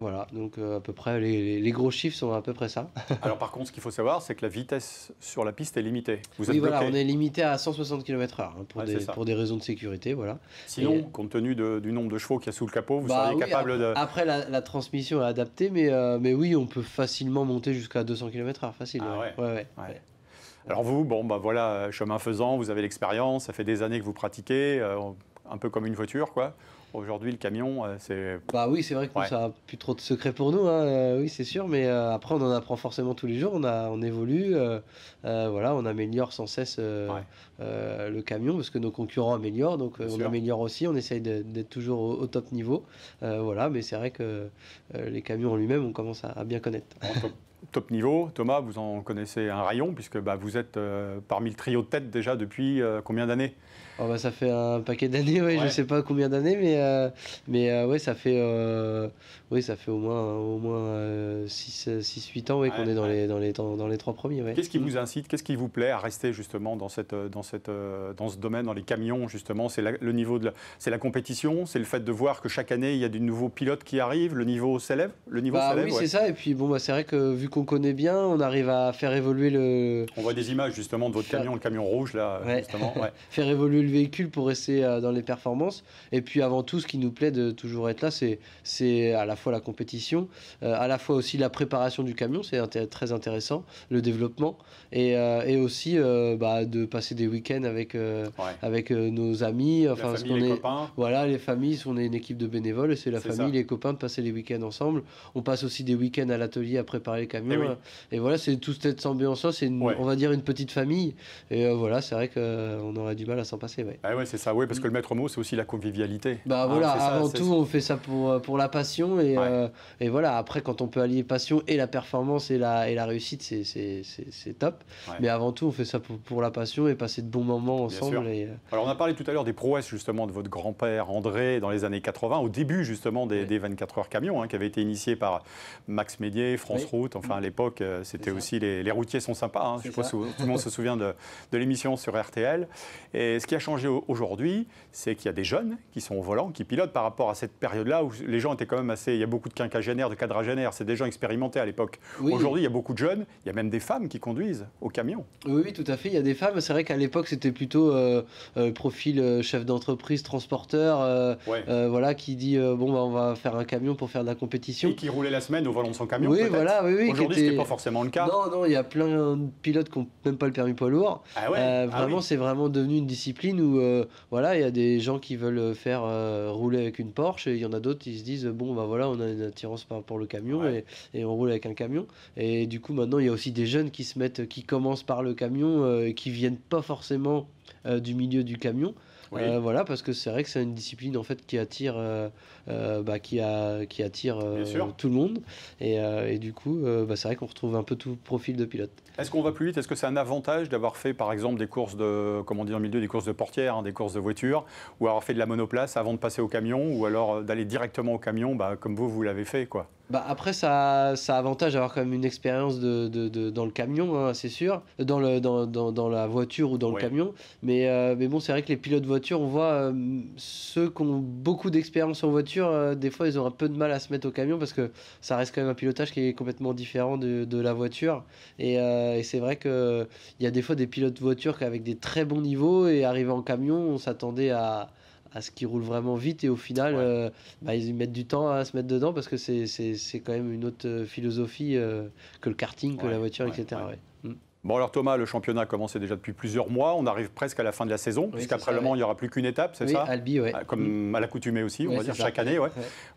Voilà, donc à peu près, les gros chiffres sont à peu près ça. Alors par contre, ce qu'il faut savoir, c'est que la vitesse sur la piste est limitée. Vous êtes bloqué. On est limité à 160 km/h pour des raisons de sécurité. Voilà. Sinon, compte tenu du nombre de chevaux qu'il y a sous le capot, vous seriez capable de... Après, la transmission est adaptée, mais oui, on peut facilement monter jusqu'à 200 km/h, facile. Alors vous, voilà, chemin faisant, vous avez l'expérience, ça fait des années que vous pratiquez, un peu comme une voiture, quoi. Aujourd'hui, le camion, c'est... oui, c'est vrai que ça n'a plus trop de secret pour nous, oui, c'est sûr, mais après, on en apprend forcément tous les jours, on évolue, on améliore sans cesse le camion, parce que nos concurrents améliorent, donc on améliore aussi, on essaye d'être toujours au top niveau, mais c'est vrai que les camions en lui-même, on commence à bien connaître. Top niveau, Thomas, vous en connaissez un rayon, puisque vous êtes parmi le trio de tête déjà depuis combien d'années ? Ça fait un paquet d'années, je ne sais pas combien d'années, mais ça fait au moins 6-8 ans qu'on est dans les 3 premiers. Qu'est-ce qui vous incite, qu'est-ce qui vous plaît à rester justement dans ce domaine, dans les camions justement ? C'est le niveau c'est la compétition, c'est le fait de voir que chaque année il y a de nouveaux pilotes qui arrivent, le niveau s'élève, oui, c'est ça, et puis c'est vrai que vu qu'on connaît bien, on arrive à faire évoluer le... On voit des images justement de votre camion, le camion rouge là, justement. Faire évoluer le véhicule pour rester dans les performances, et puis avant tout, ce qui nous plaît de toujours être là, c'est à la fois la compétition, à la fois aussi la préparation du camion, c'est très intéressant, le développement, et aussi de passer des week-ends avec nos amis, les copains. Voilà, les familles, on est une équipe de bénévoles, et c'est la famille, les copains, de passer les week-ends ensemble. On passe aussi des week-ends à l'atelier à préparer les camions. Et voilà, c'est toute cette ambiance-là, c'est on va dire une petite famille. Et voilà, c'est vrai qu'on aurait du mal à s'en passer. Ouais. Ah ouais, c'est ça, parce que le maître mot, c'est aussi la convivialité. Bah voilà, avant tout, on fait ça pour la passion. Et voilà, après, quand on peut allier passion et la performance et la réussite, c'est top. Ouais. Mais avant tout, on fait ça pour la passion et passer de bons moments ensemble. Alors, on a parlé tout à l'heure des prouesses, justement, de votre grand-père André dans les années 80, au début, justement, des 24 heures camions, qui avaient été initiés par Max Médier, France Route. Enfin, à l'époque, c'était aussi les routiers sont sympas. Je pense que tout le monde se souvient de l'émission sur RTL. Et ce qui a changé aujourd'hui, c'est qu'il y a des jeunes qui sont au volant, qui pilotent par rapport à cette période-là où les gens étaient quand même assez... Il y a beaucoup de quinquagénaires, de quadragénaires. C'est des gens expérimentés à l'époque. Oui. Aujourd'hui, il y a beaucoup de jeunes. Il y a même des femmes qui conduisent au camion. Oui, tout à fait. Il y a des femmes. C'est vrai qu'à l'époque, c'était plutôt profil chef d'entreprise, transporteur, voilà, qui dit on va faire un camion pour faire de la compétition. Et qui roulait la semaine au volant de son camion. Oui, voilà. Oui, aujourd'hui, ce n'était pas forcément le cas. Non, il y a plein de pilotes qui n'ont même pas le permis poids lourd. C'est vraiment devenu une discipline où il y a des gens qui veulent faire rouler avec une Porsche et il y en a d'autres qui se disent voilà, on a une attirance pour le camion et on roule avec un camion. Et du coup, maintenant, il y a aussi des jeunes qui commencent par le camion et qui viennent pas forcément du milieu du camion. Voilà, parce que c'est vrai que c'est une discipline en fait qui attire, qui attire tout le monde. Et du coup, c'est vrai qu'on retrouve un peu tout profil de pilote. Est-ce qu'on va plus vite? Est-ce que c'est un avantage d'avoir fait, par exemple, des courses de, comme on dit dans le milieu, des courses de portière, des courses de voiture, ou avoir fait de la monoplace avant de passer au camion, ou alors d'aller directement au camion, comme vous l'avez fait, quoi? Après, ça avantage d'avoir quand même une expérience dans le camion, c'est sûr, dans la voiture ou dans le camion. Mais bon, c'est vrai que les pilotes de voiture, on voit ceux qui ont beaucoup d'expérience en voiture, des fois, ils ont un peu de mal à se mettre au camion parce que ça reste quand même un pilotage qui est complètement différent de la voiture. Et c'est vrai qu'il y a des fois des pilotes de voiture avec des très bons niveaux et arrivant en camion, on s'attendait à ce qu'ils roulent vraiment vite et au final ils mettent du temps à se mettre dedans parce que c'est quand même une autre philosophie que le karting, que la voiture, etc. Bon alors Thomas, le championnat a commencé déjà depuis plusieurs mois, on arrive presque à la fin de la saison, puisqu'après Le Mans il n'y aura plus qu'une étape, c'est ça? Albi, comme à l'accoutumée aussi, on va dire, chaque année.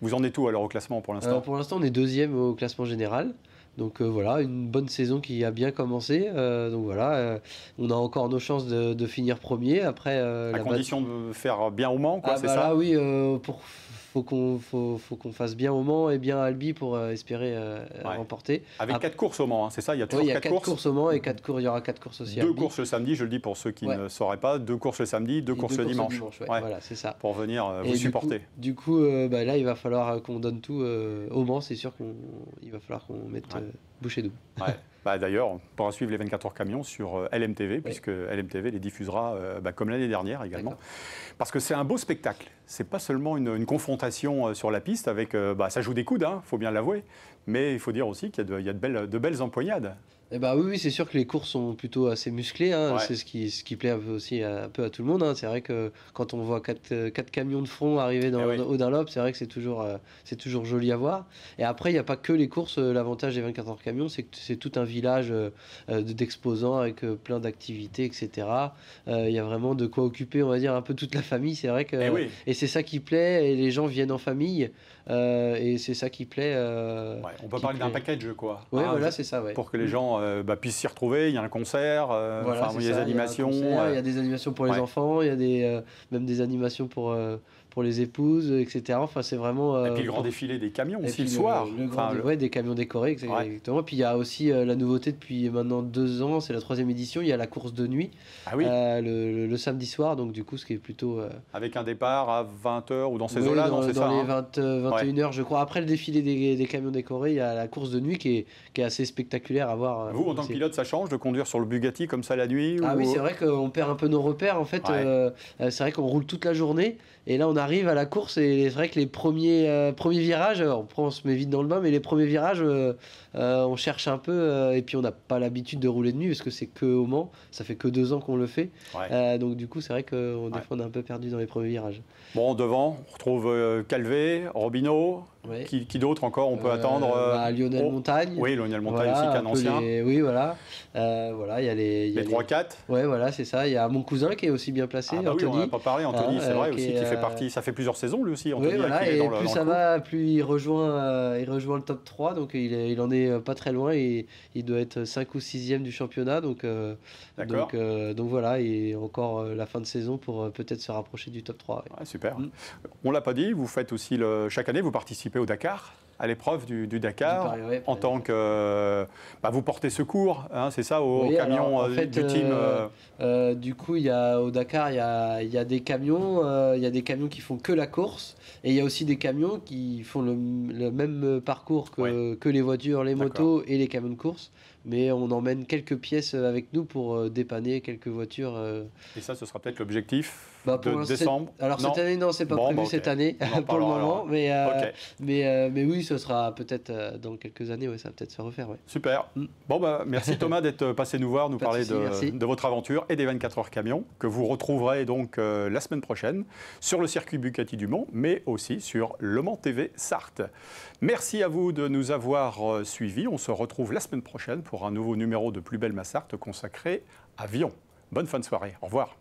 Vous en êtes où alors au classement pour l'instant? Pour l'instant on est 2e au classement général. Donc voilà, une bonne saison qui a bien commencé. Donc voilà, on a encore nos chances de finir premier. Après, à condition de faire bien au Mans, c'est ça? Là, oui, faut qu'on fasse bien au Mans et bien à Albi pour espérer remporter. Avec 4 courses au Mans, c'est ça? Il y a toujours 4 courses au Mans et il y aura 4 courses aussi à Albi. 2 courses le samedi, je le dis pour ceux qui ne sauraient pas, 2 courses le samedi, 2 courses le dimanche. Voilà, c'est ça. Pour venir vous supporter. Du coup, là, il va falloir qu'on donne tout au Mans. C'est sûr qu'il va falloir qu'on mette bouchée double. D'ailleurs, on pourra suivre les 24 heures camions sur LMTV, puisque LMTV les diffusera comme l'année dernière également. Parce que c'est un beau spectacle. C'est pas seulement une confrontation sur la piste avec... ça joue des coudes, faut bien l'avouer. Mais il faut dire aussi qu'il y a de belles empoignades. Oui, c'est sûr que les courses sont plutôt assez musclées. C'est ce qui plaît un peu à tout le monde. C'est vrai que quand on voit 4 camions de front arriver au Dunlop, c'est vrai que c'est toujours joli à voir. Et après, il n'y a pas que les courses. L'avantage des 24 heures camions, c'est que c'est tout un village d'exposants avec plein d'activités, etc. Il y a vraiment de quoi occuper, on va dire, un peu toute la famille. C'est vrai que et c'est ça qui plaît. Et les gens viennient en famille. Et c'est ça qui plaît. On peut parler d'un package, quoi. Voilà, c'est ça. Pour que les gens puissent s'y retrouver. Il y a un concert, il y a des animations. Il y a des animations pour les enfants, il y a même des animations pour les épouses, etc. Enfin, c'est vraiment... et puis le grand défilé des camions aussi le soir. Des camions décorés, exactement. Puis il y a aussi la nouveauté depuis maintenant 2 ans, c'est la 3e édition, il y a la course de nuit le samedi soir, donc du coup ce qui est plutôt... Avec un départ à 20h ou dans ces eaux-là, c'est ça? Dans les 21h, je crois. Après le défilé des camions décorés, il y a la course de nuit qui est assez spectaculaire à voir. Vous, en tant que pilote, ça change de conduire sur le Bugatti comme ça la nuit? Oui, c'est vrai qu'on perd un peu nos repères. En fait, c'est vrai qu'on roule toute la journée. Et là, on arrive à la course et c'est vrai que les premiers virages, on se met vite dans le bain, mais les premiers virages, on cherche un peu et puis on n'a pas l'habitude de rouler de nuit parce que c'est que au Mans. Ça fait que 2 ans qu'on le fait. Donc du coup, c'est vrai que des fois, on est un peu perdu dans les premiers virages. Bon, devant, on retrouve Calvé, Robinet. Hinault, qui d'autre encore on peut attendre Lionel Montagne. Oui, Lionel Montagne aussi, qui est un ancien. Oui, voilà. Voilà, il y a les 3-4. Oui, voilà, c'est ça. Il y a mon cousin qui est aussi bien placé, Anthony. Oui, on n'en a pas parlé, Anthony, c'est vrai aussi, qui fait partie. Ça fait plusieurs saisons, lui aussi, Anthony. Oui, voilà, et plus ça va, plus il rejoint le top 3, donc il en est pas très loin, et il doit être 5 ou 6e du championnat, donc voilà, et encore la fin de saison pour peut-être se rapprocher du top 3. Ouais, super. On l'a pas dit, vous faites aussi, chaque année, vous participez au Dakar, à l'épreuve du Dakar, en tant que... vous portez secours, hein, c'est ça, au camion du team du coup, au Dakar, il y a des camions, qui font que la course, et il y a aussi des camions qui font le même parcours que les voitures, les motos et les camions de course. Mais on emmène quelques pièces avec nous pour dépanner quelques voitures. Et ça, ce sera peut-être l'objectif de décembre. Alors cette année, non, c'est pas prévu cette année pour le moment. Mais oui, ce sera peut-être dans quelques années, ça va peut-être se refaire. Ouais. Super. Bon, merci Thomas d'être passé nous voir, nous parler de votre aventure et des 24 heures camions, que vous retrouverez donc la semaine prochaine sur le circuit Bugatti du Mans, mais aussi sur Le Mans TV Sarthe. Merci à vous de nous avoir suivis. On se retrouve la semaine prochaine pour un nouveau numéro de Plus belle ma Sarthe consacré à Vion. Bonne fin de soirée. Au revoir.